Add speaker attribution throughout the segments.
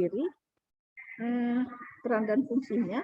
Speaker 1: sendiri peran dan fungsinya.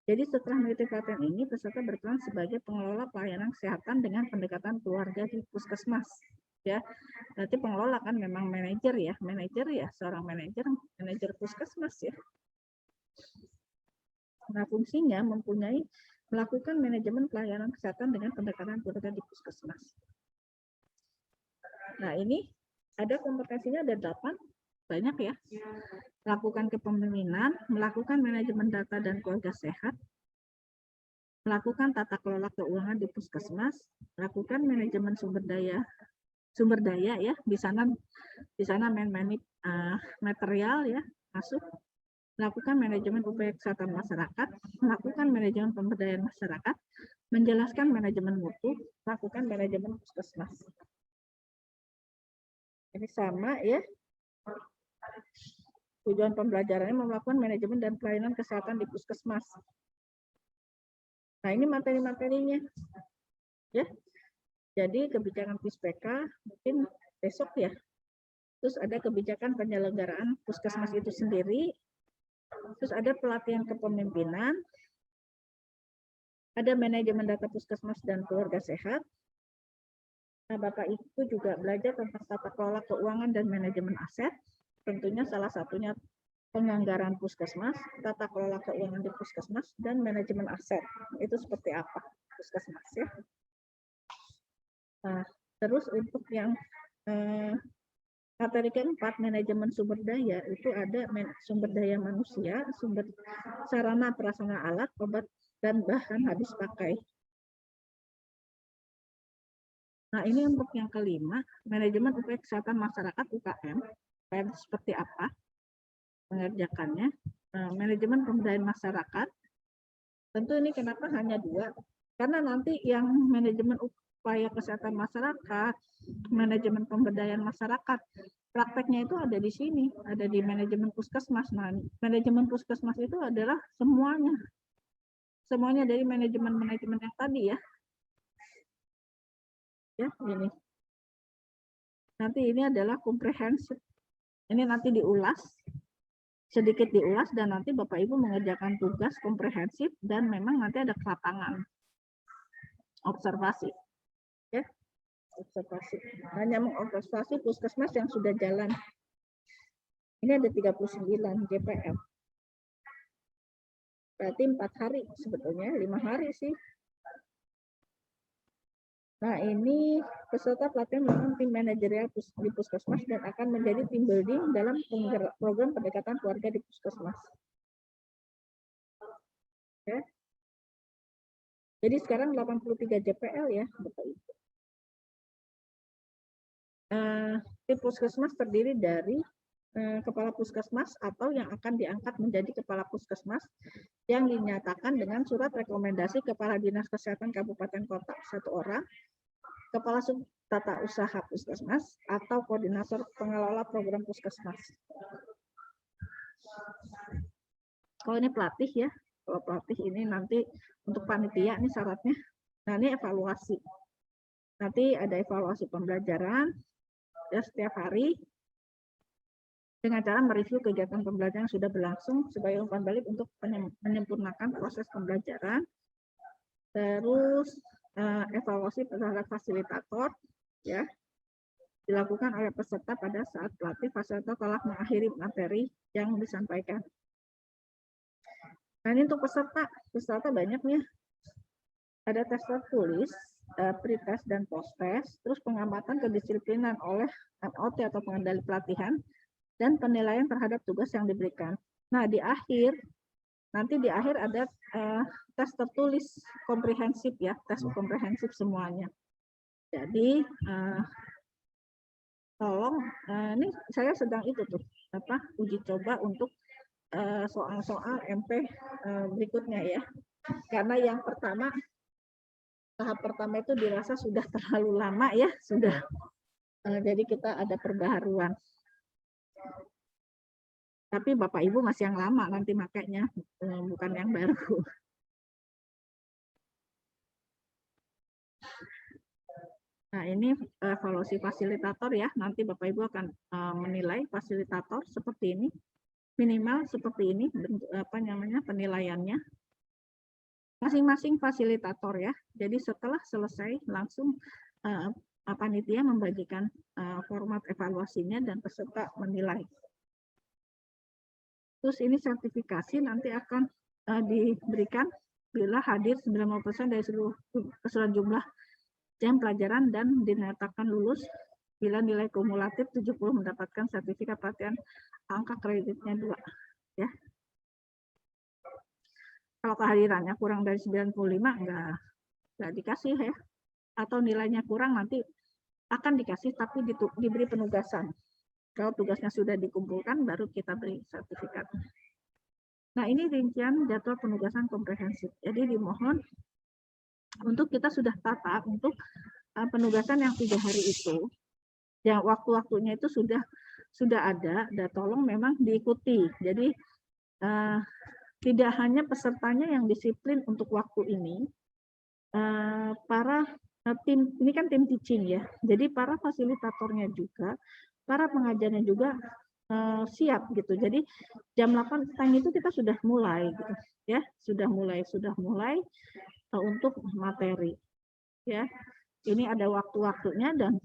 Speaker 1: Jadi setelah mengikuti pelatihan ini, peserta berperan sebagai pengelola pelayanan kesehatan dengan pendekatan keluarga di puskesmas. Ya, nanti pengelola kan memang manajer ya, seorang manajer puskesmas ya. Nah, fungsinya melakukan manajemen pelayanan kesehatan dengan pendekatan keluarga di puskesmas. Nah, ini ada kompetensinya ada 8, banyak ya. Melakukan kepemimpinan, melakukan manajemen data dan keluarga sehat, melakukan tata kelola keuangan di puskesmas, melakukan manajemen sumber daya ya, di sana material ya masuk, melakukan manajemen upaya kesehatan masyarakat, melakukan manajemen pemberdayaan masyarakat, menjelaskan manajemen mutu, melakukan manajemen puskesmas. Ini sama ya. Tujuan pembelajarannya melakukan manajemen dan pelayanan kesehatan di puskesmas. Nah, ini materi-materinya. Ya. Jadi kebijakan PUSPK mungkin besok ya. Terus ada kebijakan penyelenggaraan puskesmas itu sendiri. Terus ada pelatihan kepemimpinan. Ada manajemen data puskesmas dan keluarga sehat. Nah, Bapak Ibu juga belajar tentang tata kelola keuangan dan manajemen aset. Tentunya salah satunya penganggaran puskesmas, tata kelola keuangan di puskesmas, dan manajemen aset. Itu seperti apa puskesmas ya. Nah, terus untuk yang materi keempat, manajemen sumber daya, itu ada sumber daya manusia, sumber sarana prasarana alat, obat, dan bahan habis pakai. Nah, ini untuk yang kelima, manajemen upaya kesehatan masyarakat UKM. Seperti apa mengerjakannya? Manajemen pemberdayaan masyarakat. Tentu ini kenapa hanya 2? Karena nanti yang manajemen upaya kesehatan masyarakat, manajemen pemberdayaan masyarakat, prakteknya itu ada di sini, ada di manajemen puskesmas. Nah, manajemen puskesmas itu adalah semuanya dari manajemen yang tadi ya. Ya, ini. Nanti ini adalah komprehensif. Ini nanti sedikit diulas, dan nanti Bapak Ibu mengerjakan tugas komprehensif, dan memang nanti ada kelapangan observasi. Ya, observasi. Hanya mengobservasi puskesmas yang sudah jalan. Ini ada 39 JPL. Berarti 4 hari sebetulnya, 5 hari sih. Nah, ini peserta pelatihan memang tim manajerial di puskesmas dan akan menjadi tim building dalam program pendekatan keluarga di puskesmas. Oke. Jadi sekarang 83 JPL ya, Bapak Ibu. Tim puskesmas terdiri dari kepala puskesmas atau yang akan diangkat menjadi kepala puskesmas yang dinyatakan dengan surat rekomendasi Kepala Dinas Kesehatan Kabupaten Kota 1 orang, kepala sub tata usaha puskesmas atau koordinator pengelola program puskesmas. Kalau ini pelatih ya, kalau pelatih ini nanti untuk panitia ini syaratnya. Nah, ini evaluasi. Nanti ada evaluasi pembelajaran ya setiap hari dengan cara mereview kegiatan pembelajaran yang sudah berlangsung sebagai umpan balik untuk menyempurnakan proses pembelajaran. Terus evaluasi terhadap fasilitator ya dilakukan oleh peserta pada saat pelatih fasilitator telah mengakhiri materi yang disampaikan. Nah, ini untuk peserta banyak nih. Ada tes tertulis, pre-test dan post-test, terus pengamatan kedisiplinan oleh MOT atau pengendali pelatihan, dan penilaian terhadap tugas yang diberikan. Nah, nanti di akhir ada tes tertulis komprehensif ya, tes komprehensif semuanya. Jadi tolong, ini saya sedang uji coba untuk soal-soal MP berikutnya ya. Karena yang tahap pertama itu dirasa sudah terlalu lama ya, jadi kita ada perbaharuan. Tapi Bapak Ibu masih yang lama nanti makanya, bukan yang baru. Nah, ini evaluasi fasilitator ya. Nanti Bapak Ibu akan menilai fasilitator seperti ini. minimal seperti ini penilaiannya. Masing-masing fasilitator ya. Jadi setelah selesai langsung panitia membagikan format evaluasinya dan peserta menilai. Terus ini sertifikasi nanti akan diberikan bila hadir 90% dari seluruh keseluruhan jumlah jam pelajaran dan dinyatakan lulus bila nilai kumulatif 70 mendapatkan sertifikat pelatihan angka kreditnya 2 ya. Kalau kehadirannya kurang dari 95 enggak dikasih ya. Atau nilainya kurang nanti akan dikasih tapi diberi penugasan. Kalau tugasnya sudah dikumpulkan baru kita beri sertifikat. Nah, ini rincian jadwal penugasan komprehensif. Jadi dimohon untuk kita sudah tata untuk penugasan yang 3 hari itu. Yang waktu-waktunya itu sudah ada dan tolong memang diikuti. Jadi tidak hanya pesertanya yang disiplin untuk waktu ini, para tim, ini kan tim teaching ya, jadi para fasilitatornya juga, para pengajarnya juga siap gitu. Jadi jam 8 petang itu kita sudah mulai gitu ya, sudah mulai untuk materi ya. Ini ada waktu-waktunya dan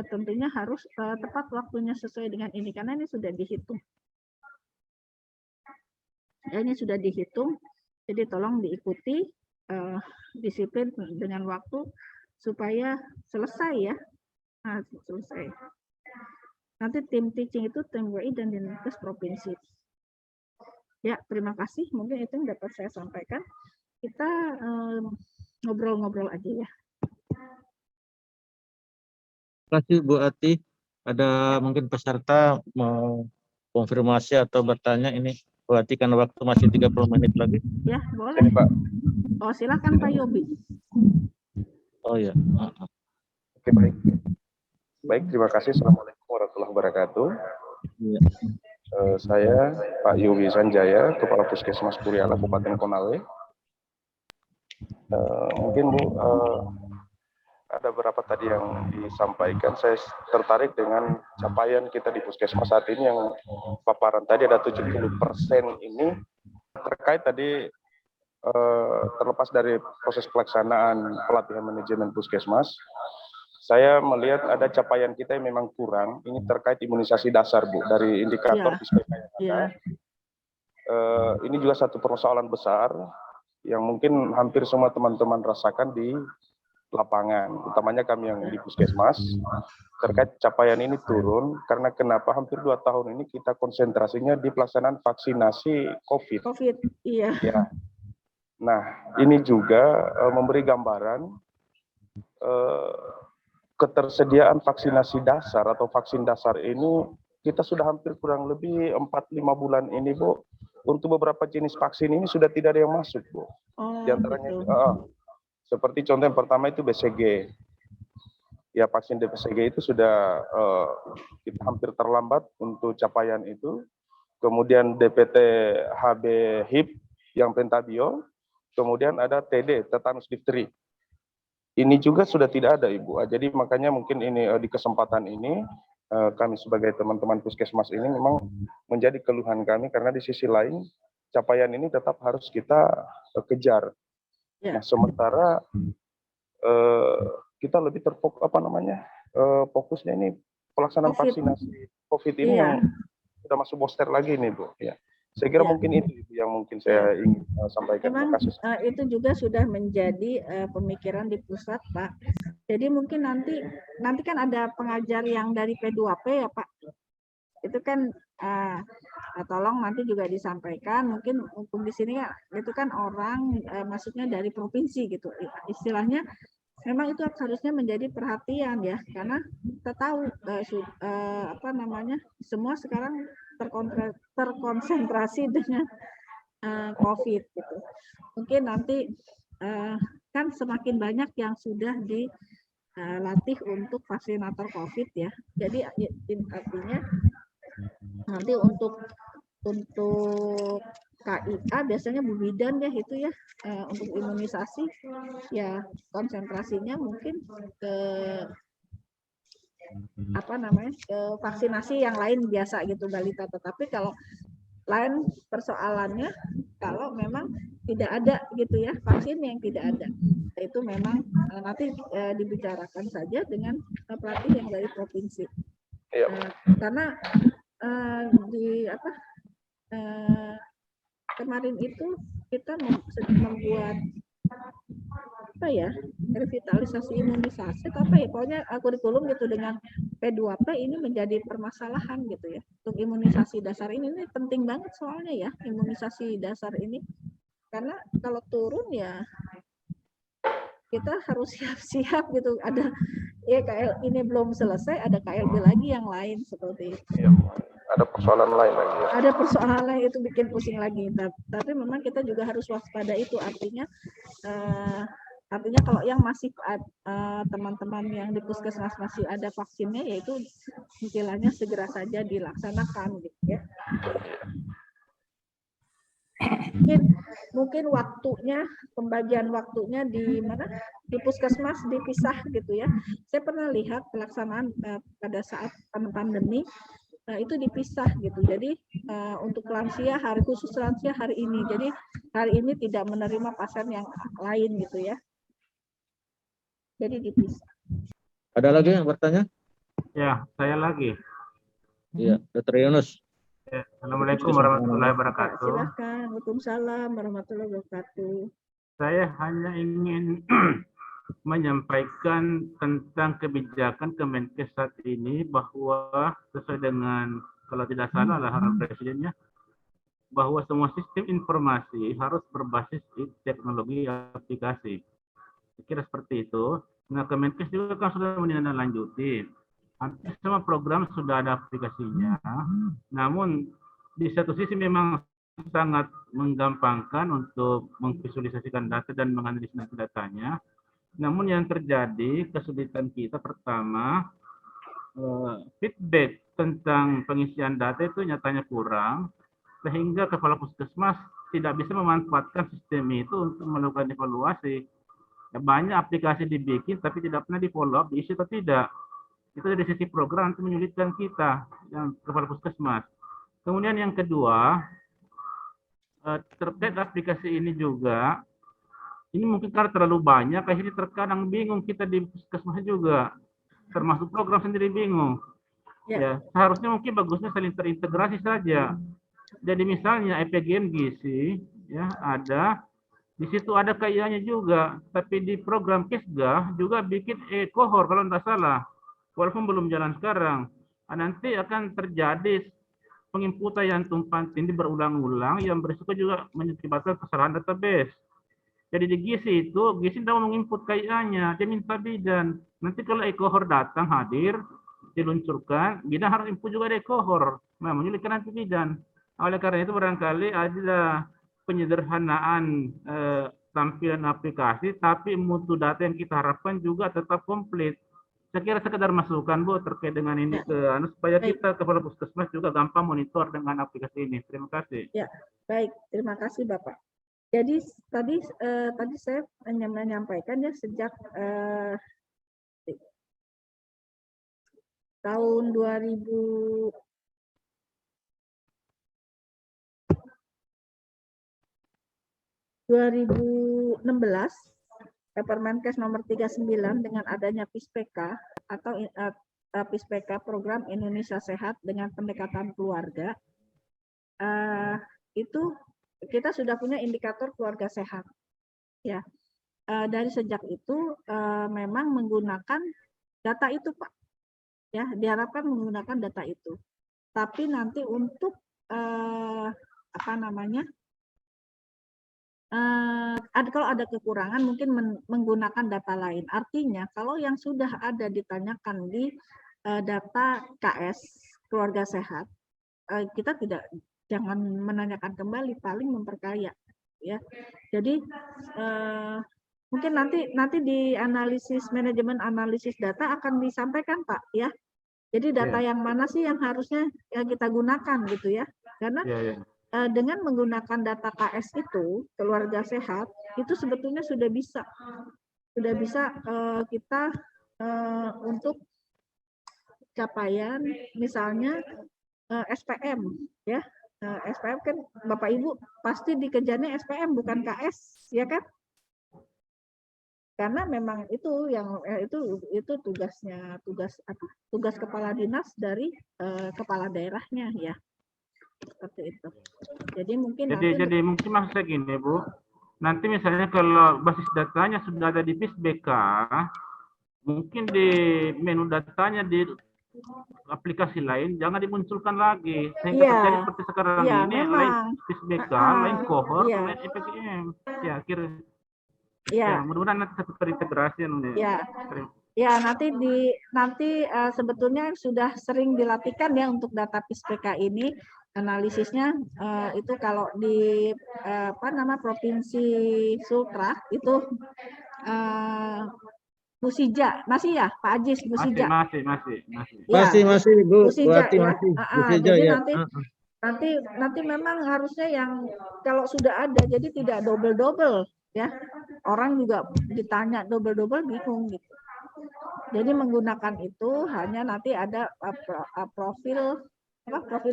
Speaker 1: tentunya harus tepat waktunya sesuai dengan ini karena ini sudah dihitung. Ya, ini sudah dihitung, jadi tolong diikuti disiplin dengan waktu supaya selesai ya. Nah, selesai. Nanti tim teaching itu tim WI dan Dinkes provinsi. Ya, terima kasih. Mungkin itu yang dapat saya sampaikan. Kita ngobrol-ngobrol aja ya.
Speaker 2: Terima kasih Bu Ati. Ada mungkin peserta mau konfirmasi atau bertanya ini. Bu Ati, karena waktu masih 30 menit lagi.
Speaker 1: Ya, boleh. Pak. Oh, silakan Pak Yobi.
Speaker 2: Oh ya.
Speaker 3: Oke, baik. Baik, terima kasih. Assalamualaikum warahmatullahi wabarakatuh.
Speaker 2: Ya.
Speaker 3: Saya Pak Yobi Sanjaya, Kepala Puskesmas Kuriala Kabupaten Konawe. Mungkin Bu, ada beberapa tadi yang disampaikan. Saya tertarik dengan capaian kita di Puskesmas saat ini yang paparan tadi ada 70% ini terkait tadi terlepas dari proses pelaksanaan pelatihan manajemen Puskesmas. Saya melihat ada capaian kita yang memang kurang. Ini terkait imunisasi dasar, Bu, dari indikator Puskesmas yang ada. Ini juga satu persoalan besar yang mungkin hampir semua teman-teman rasakan di lapangan, utamanya kami yang di Puskesmas, terkait capaian ini turun, karena kenapa hampir 2 tahun ini kita konsentrasinya di pelaksanaan vaksinasi COVID.
Speaker 1: Iya.
Speaker 3: Ya. Nah, ini juga memberi gambaran ketersediaan vaksinasi dasar atau vaksin dasar ini kita sudah hampir kurang lebih 4-5 bulan ini, Bu, untuk beberapa jenis vaksin ini sudah tidak ada yang masuk, Bu. Di antaranya seperti contoh yang pertama itu BCG. Ya, vaksin BCG itu sudah kita hampir terlambat untuk capaian itu. Kemudian DPT HB HIP yang pentabio. Kemudian ada TD, tetanus difteri. Ini juga sudah tidak ada, Ibu. Jadi makanya mungkin ini di kesempatan ini kami sebagai teman-teman Puskesmas ini memang menjadi keluhan kami karena di sisi lain capaian ini tetap harus kita kejar. Nah, sementara kita lebih terfokus fokusnya ini pelaksanaan vaksinasi COVID ini yang sudah masuk booster lagi nih, Bu. Ya, saya kira mungkin itu yang mungkin saya ingin sampaikan.
Speaker 1: Memang itu juga sudah menjadi pemikiran di pusat, Pak. Jadi mungkin nanti kan ada pengajar yang dari P2P ya, Pak. Itu kan tolong nanti juga disampaikan, mungkin untuk di sini itu kan orang maksudnya dari provinsi gitu, istilahnya memang itu harusnya menjadi perhatian ya, karena kita tahu semua sekarang terkonsentrasi dengan COVID gitu. Mungkin nanti kan semakin banyak yang sudah dilatih untuk vaksinator COVID ya, jadi artinya nanti untuk KIA biasanya Bu Bidan ya itu ya untuk imunisasi ya konsentrasinya mungkin ke ke vaksinasi yang lain biasa gitu balita, tetapi kalau lain persoalannya kalau memang tidak ada gitu ya vaksin yang tidak ada, itu memang nanti dibicarakan saja dengan pelatih yang dari provinsi.
Speaker 3: Iya.
Speaker 1: Karena di apa kemarin itu kita membuat apa ya, revitalisasi imunisasi atau apa ya, pokoknya kurikulum gitu dengan P2P ini menjadi permasalahan gitu ya. Untuk imunisasi dasar ini penting banget soalnya ya, imunisasi dasar ini. Karena kalau turun ya kita harus siap-siap gitu. Ada ya KL ini belum selesai, ada KLB lagi yang lain seperti itu.
Speaker 3: Iya. Ada persoalan lain lagi ya.
Speaker 1: Ada persoalan lain, itu bikin pusing lagi. Tapi memang kita juga harus waspada, itu artinya kalau yang masih teman-teman yang di puskesmas masih ada vaksinnya, yaitu istilahnya segera saja dilaksanakan gitu ya. Mungkin waktunya, pembagian waktunya di mana, di puskesmas dipisah gitu ya. Saya pernah lihat pelaksanaan pada saat pandemi itu dipisah gitu. Jadi untuk lansia, hari khusus lansia hari ini. Jadi hari ini tidak menerima pasien yang lain gitu ya. Jadi dipisah.
Speaker 2: Ada lagi yang bertanya?
Speaker 4: Ya, saya lagi.
Speaker 2: Iya, Dr. Yunus.
Speaker 4: Ya, Assalamualaikum warahmatullahi wabarakatuh.
Speaker 1: Silakan. Waalaikumsalam warahmatullahi wabarakatuh.
Speaker 4: Saya hanya ingin menyampaikan tentang kebijakan Kemenkes saat ini, bahwa sesuai dengan, kalau tidak salah lah arahan presidennya, bahwa semua sistem informasi harus berbasis teknologi aplikasi. Saya kira seperti itu. Nah, Kemenkes juga kan sudah menindaklanjuti. Hampir semua program sudah ada aplikasinya. Namun di satu sisi memang sangat menggampangkan untuk memvisualisasikan data dan menganalisis datanya. Namun yang terjadi kesulitan kita pertama, feedback tentang pengisian data itu nyatanya kurang, sehingga kepala puskesmas tidak bisa memanfaatkan sistem itu untuk melakukan evaluasi. Banyak aplikasi dibikin tapi tidak pernah di follow up, diisi atau tidak. Itu dari sisi program itu menyulitkan kita yang kepala puskesmas. Kemudian yang kedua, terkait aplikasi ini juga, ini mungkin karena terlalu banyak, akhirnya terkadang bingung kita di puskesmas juga, termasuk program sendiri bingung. Ya, seharusnya mungkin bagusnya saling terintegrasi saja. Jadi misalnya EPGM Gizi ya ada, di situ ada KIA-nya juga, tapi di program Kesga juga bikin kohor kalau tidak salah, walaupun belum jalan sekarang. Nanti akan terjadi penginputan yang tumpang tindih berulang-ulang yang berisiko juga menyebabkan kesalahan database. Jadi di Gizi itu, Gizi tidak mau menginput KIA-nya, dia minta bidan. Nanti kalau ekohor datang hadir, diluncurkan, bidan harus input juga di ekohor. Nah, menyulitkan nanti bidan. Oleh karena itu barangkali ada penyederhanaan tampilan aplikasi, tapi mutu data yang kita harapkan juga tetap komplit. Saya kira sekedar masukan Bu terkait dengan ini supaya kita kepala puskesmas juga gampang monitor dengan aplikasi ini. Terima kasih.
Speaker 1: Ya, baik. Terima kasih Bapak. Jadi tadi saya menyampaikan ya, sejak tahun 2016 Permenkes nomor 39 dengan adanya PISPK atau PISPK Program Indonesia Sehat dengan pendekatan keluarga, itu kita sudah punya indikator keluarga sehat. Ya, dari sejak itu memang menggunakan data itu, Pak. Ya, diharapkan menggunakan data itu. Tapi nanti untuk kalau ada kekurangan mungkin menggunakan data lain. Artinya kalau yang sudah ada ditanyakan di data KS keluarga sehat, kita jangan menanyakan kembali, paling memperkaya ya. Jadi mungkin nanti di analisis manajemen analisis data akan disampaikan Pak ya. Jadi data yang mana sih yang harusnya kita gunakan gitu ya. Karena dengan menggunakan data KS itu, keluarga sehat, itu sebetulnya sudah bisa kita untuk capaian misalnya SPM ya, SPM kan Bapak Ibu pasti dikejarnya SPM bukan KS, ya kan? Karena memang itu yang itu tugas kepala dinas dari kepala daerahnya ya. Seperti itu. Jadi mungkin
Speaker 4: jadi mungkin maksudnya gini Bu, nanti misalnya kalau basis datanya sudah ada di PISBK, mungkin di menu datanya di aplikasi lain jangan dimunculkan lagi sehingga terjadi seperti sekarang ini
Speaker 1: memang.
Speaker 4: lain PISBK, lain cohort,
Speaker 1: Iya.
Speaker 4: lain EPGM. Ya, kira
Speaker 1: ya,
Speaker 4: mudah-mudahan nanti satu terintegrasi
Speaker 1: ya nanti sebetulnya sudah sering dilatihkan ya untuk data PISPK ini analisisnya itu kalau di Provinsi Sultra itu Musija masih ya Pak Ajis Musija
Speaker 4: masih
Speaker 2: masih Bu
Speaker 1: Musija
Speaker 2: Buati
Speaker 1: ya.
Speaker 2: Musija
Speaker 1: Jadi
Speaker 2: ya.
Speaker 1: nanti memang harusnya yang kalau sudah ada jadi tidak double ya, orang juga ditanya double bingung gitu. Jadi menggunakan itu hanya nanti ada profil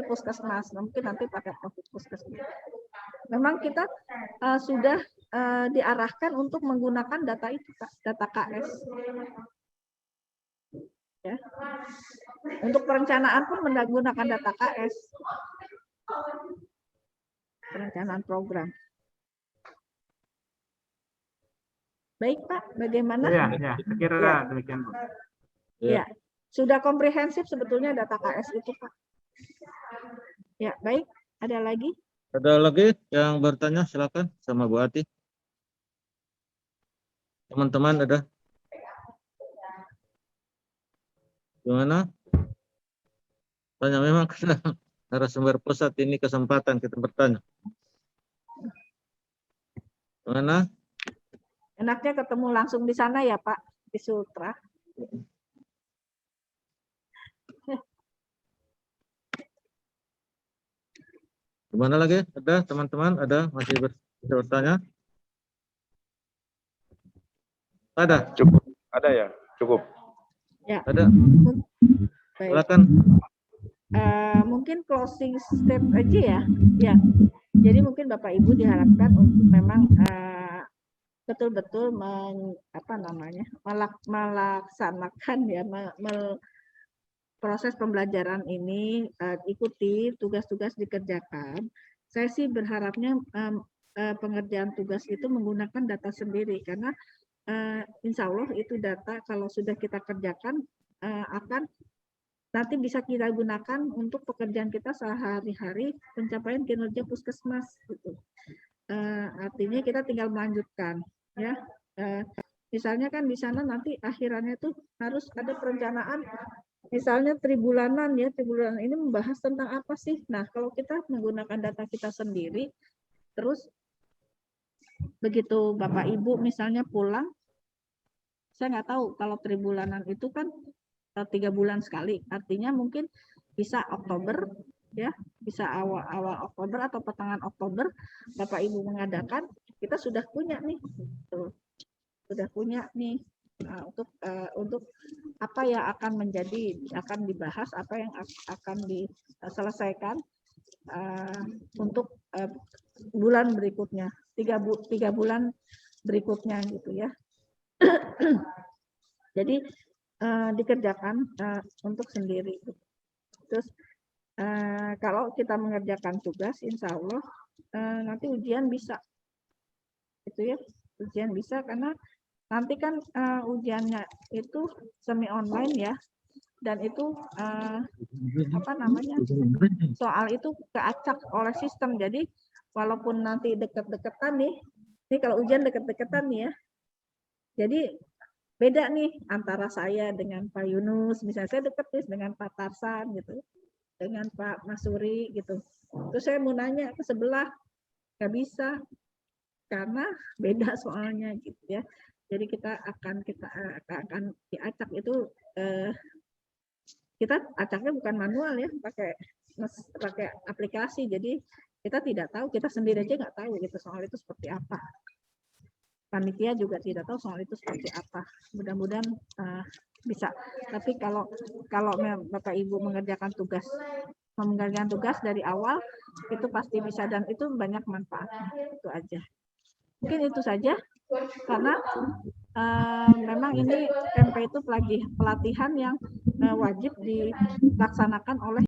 Speaker 1: puskesmas, mungkin nanti pakai profil puskesmas. Memang kita sudah diarahkan untuk menggunakan data itu, data KS. Ya. Untuk perencanaan pun menggunakan data KS. Perencanaan program. Baik Pak, bagaimana?
Speaker 4: Ya, saya kira demikian Bu.
Speaker 1: Ya, sudah komprehensif sebetulnya data KS itu Pak. Ya, baik. Ada lagi?
Speaker 2: Ada lagi yang bertanya, silakan sama Bu Ati. Teman-teman ada? Gimana? Tanya memang karena narasumber pusat ini kesempatan kita bertanya. Gimana?
Speaker 1: Enaknya ketemu langsung di sana ya Pak, di Sultra.
Speaker 2: Gimana lagi? Ada teman-teman? Ada masih bertanya? Ada?
Speaker 3: Cukup. Ada ya? Cukup.
Speaker 1: Ya.
Speaker 2: Ada?
Speaker 1: Baik.
Speaker 2: Silakan.
Speaker 1: Mungkin closing step aja ya. Ya. Jadi mungkin Bapak Ibu diharapkan untuk memang betul-betul melaksanakan ya proses pembelajaran ini, ikuti tugas-tugas dikerjakan. Saya sih berharapnya pengerjaan tugas itu menggunakan data sendiri karena insya Allah itu data kalau sudah kita kerjakan akan nanti bisa kita gunakan untuk pekerjaan kita sehari-hari pencapaian kinerja puskesmas gitu. Artinya kita tinggal melanjutkan ya. Misalnya kan di sana nanti akhirannya tuh harus ada perencanaan misalnya tribulanan ya, tribulanan ini membahas tentang apa sih? Nah, kalau kita menggunakan data kita sendiri, terus begitu Bapak Ibu misalnya pulang, saya nggak tahu kalau tribulanan itu kan 3 bulan sekali, artinya mungkin bisa Oktober ya, bisa awal Oktober atau pertengahan Oktober Bapak Ibu mengadakan, kita sudah punya nih, untuk apa yang akan dibahas, apa yang akan diselesaikan untuk bulan berikutnya, 3 bulan berikutnya gitu ya. Jadi dikerjakan untuk sendiri. Terus kalau kita mengerjakan tugas, insya Allah nanti ujian bisa, itu ya, ujian bisa karena nanti kan ujiannya itu semi online ya, dan itu soal itu keacak oleh sistem. Jadi walaupun nanti deket-deketan nih, ini kalau ujian deket-deketan nih ya, jadi beda nih antara saya dengan Pak Yunus, misalnya saya deket nih dengan Pak Tarsan gitu, dengan Pak Masuri gitu. Terus saya mau nanya ke sebelah, nggak bisa karena beda soalnya gitu ya. Jadi kita akan diacak itu, kita acaknya bukan manual ya, pakai aplikasi. Jadi kita tidak tahu, kita sendiri aja nggak tahu gitu soal itu seperti apa. Panitia juga tidak tahu soal itu seperti apa. Mudah-mudahan bisa. Tapi kalau Bapak Ibu mengerjakan tugas Pembagian tugas dari awal itu pasti bisa dan itu banyak manfaatnya. Itu aja. Mungkin itu saja karena memang ini MP itu pelatihan yang wajib dilaksanakan oleh